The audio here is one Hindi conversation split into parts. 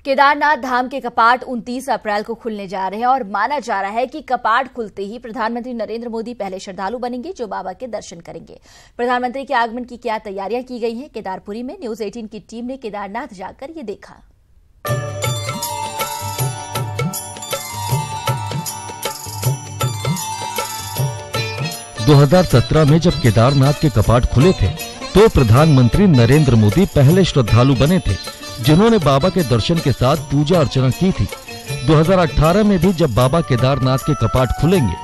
केदारनाथ धाम के कपाट 29 अप्रैल को खुलने जा रहे हैं और माना जा रहा है कि कपाट खुलते ही प्रधानमंत्री नरेंद्र मोदी पहले श्रद्धालु बनेंगे जो बाबा के दर्शन करेंगे। प्रधानमंत्री के आगमन की क्या तैयारियां की गई हैं केदारपुरी में? न्यूज 18 की टीम ने केदारनाथ जाकर ये देखा। – 2017 में जब केदारनाथ के कपाट खुले थे तो प्रधानमंत्री नरेंद्र मोदी पहले श्रद्धालु बने थे जिन्होंने बाबा के दर्शन के साथ पूजा अर्चना की थी। 2018 में भी जब बाबा केदारनाथ के कपाट खुलेंगे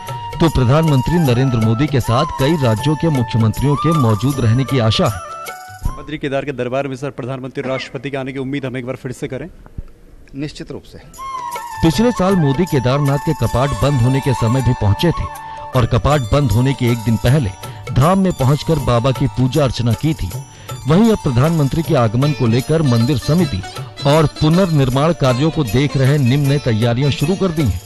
तो प्रधानमंत्री नरेंद्र मोदी के साथ कई राज्यों के मुख्यमंत्रियों के मौजूद रहने की आशा है। बद्री केदार के दरबार में सर प्रधानमंत्री राष्ट्रपति के आने की उम्मीद हम एक बार फिर से करें। निश्चित रूप से पिछले साल मोदी केदारनाथ के कपाट बंद होने के समय भी पहुंचे थे और कपाट बंद होने के एक दिन पहले धाम में पहुंचकर बाबा की पूजा अर्चना की थी। वहीं अब प्रधानमंत्री के आगमन को लेकर मंदिर समिति और पुनर्निर्माण कार्यों को देख रहे निम्न ने तैयारियां शुरू कर दी हैं।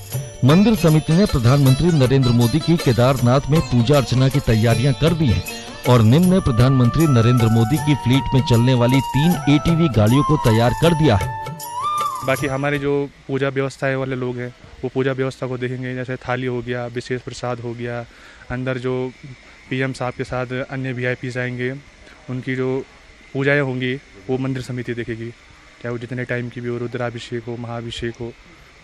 मंदिर समिति ने प्रधानमंत्री नरेंद्र मोदी की केदारनाथ में पूजा अर्चना की तैयारियां कर दी हैं और निम्न ने प्रधानमंत्री नरेंद्र मोदी की फ्लीट में चलने वाली 3 ATV गाड़ियों को तैयार कर दिया है। बाकी हमारे जो पूजा व्यवस्था वाले लोग हैं वो पूजा व्यवस्था को देखेंगे, जैसे थाली हो गया, विशेष प्रसाद हो गया, अंदर जो PM साहब के साथ अन्य VIPs आएंगे उनकी जो पूजाएं होंगी वो मंदिर समिति देखेगी, चाहे वो जितने टाइम की भी हो, रुद्राभिषेक हो, महाभिषेक हो,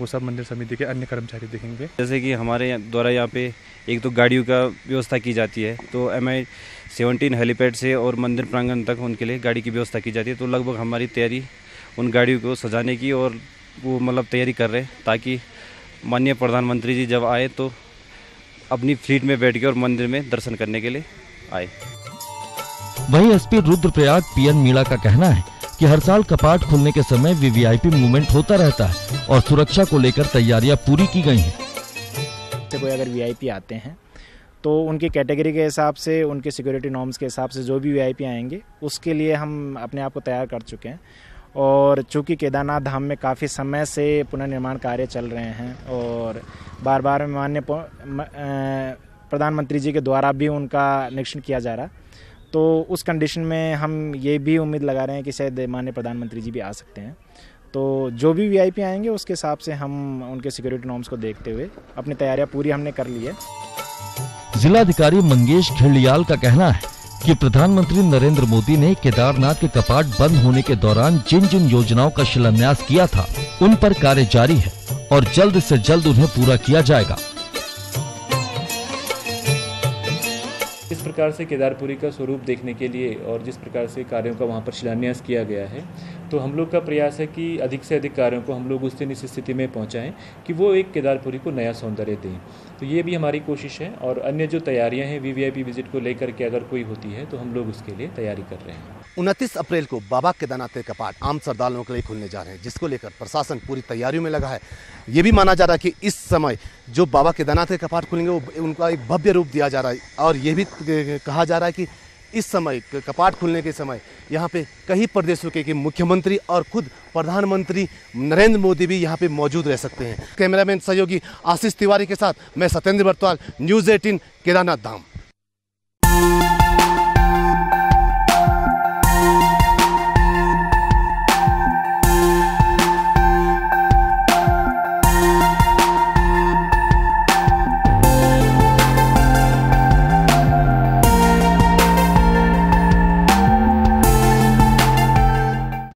वो सब मंदिर समिति के अन्य कर्मचारी देखेंगे। जैसे कि हमारे द्वारा यहाँ पे एक तो गाड़ियों का व्यवस्था की जाती है, तो MI-17 हेलीपैड से और मंदिर प्रांगण तक उनके लिए गाड़ी की व्यवस्था की जाती है। तो लगभग हमारी तैयारी उन गाड़ियों को सजाने की और वो मतलब तैयारी कर रहे हैं ताकि माननीय प्रधानमंत्री जी जब आए तो अपनी फ्लीट में बैठ के और मंदिर में दर्शन करने के लिए आए। वहीं SP रुद्रप्रयाग PN मीणा का कहना है कि हर साल कपाट खुलने के समय VVIP मूवमेंट होता रहता है और सुरक्षा को लेकर तैयारियां पूरी की गई हैं। कोई अगर VIP आते हैं तो उनकी कैटेगरी के हिसाब से, उनके सिक्योरिटी नॉर्म्स के हिसाब से जो भी VIP आएंगे उसके लिए हम अपने आप को तैयार कर चुके हैं। और चूंकि केदारनाथ धाम में काफ़ी समय से पुनर्निर्माण कार्य चल रहे हैं और बार बार माननीय प्रधानमंत्री जी के द्वारा भी उनका निरीक्षण किया जा रहा है, तो उस कंडीशन में हम ये भी उम्मीद लगा रहे हैं कि शायद माननीय प्रधानमंत्री जी भी आ सकते हैं। तो जो भी VIP आएंगे उसके हिसाब से हम उनके सिक्योरिटी नॉर्म्स को देखते हुए अपनी तैयारियां पूरी हमने कर ली है। जिलाधिकारी मंगेश घिल्डियाल का कहना है कि प्रधानमंत्री नरेंद्र मोदी ने केदारनाथ के कपाट बंद होने के दौरान जिन जिन योजनाओं का शिलान्यास किया था उन पर कार्य जारी है और जल्द से जल्द उन्हें पूरा किया जाएगा। इस प्रकार से केदारपुरी का स्वरूप देखने के लिए और जिस प्रकार से कार्यों का वहाँ पर शिलान्यास किया गया है, तो हम लोग का प्रयास है कि अधिक से अधिक कार्यों को हम लोग उस दिन इस स्थिति में पहुँचाएं कि वो एक केदारपुरी को नया सौंदर्य दें। तो ये भी हमारी कोशिश है और अन्य जो तैयारियां हैं VVIP विजिट को लेकर के अगर कोई होती है तो हम लोग उसके लिए तैयारी कर रहे हैं। 29 अप्रैल को बाबा केदारनाथ के कपाट आम श्रद्धालुओं के लिए खुलने जा रहे हैं, जिसको लेकर प्रशासन पूरी तैयारियों में लगा है। ये भी माना जा रहा है कि इस समय जो बाबा केदारनाथ के कपाट खुलेंगे वो उनका एक भव्य रूप दिया जा रहा है और ये भी कहा जा रहा है कि इस समय कपाट खुलने के समय यहाँ पे कई प्रदेशों के मुख्यमंत्री और खुद प्रधानमंत्री नरेंद्र मोदी भी यहाँ पे मौजूद रह सकते हैं। कैमरामैन सहयोगी आशीष तिवारी के साथ मैं सत्येंद्र बर्तवाल, न्यूज़ 18 केदारनाथ धाम।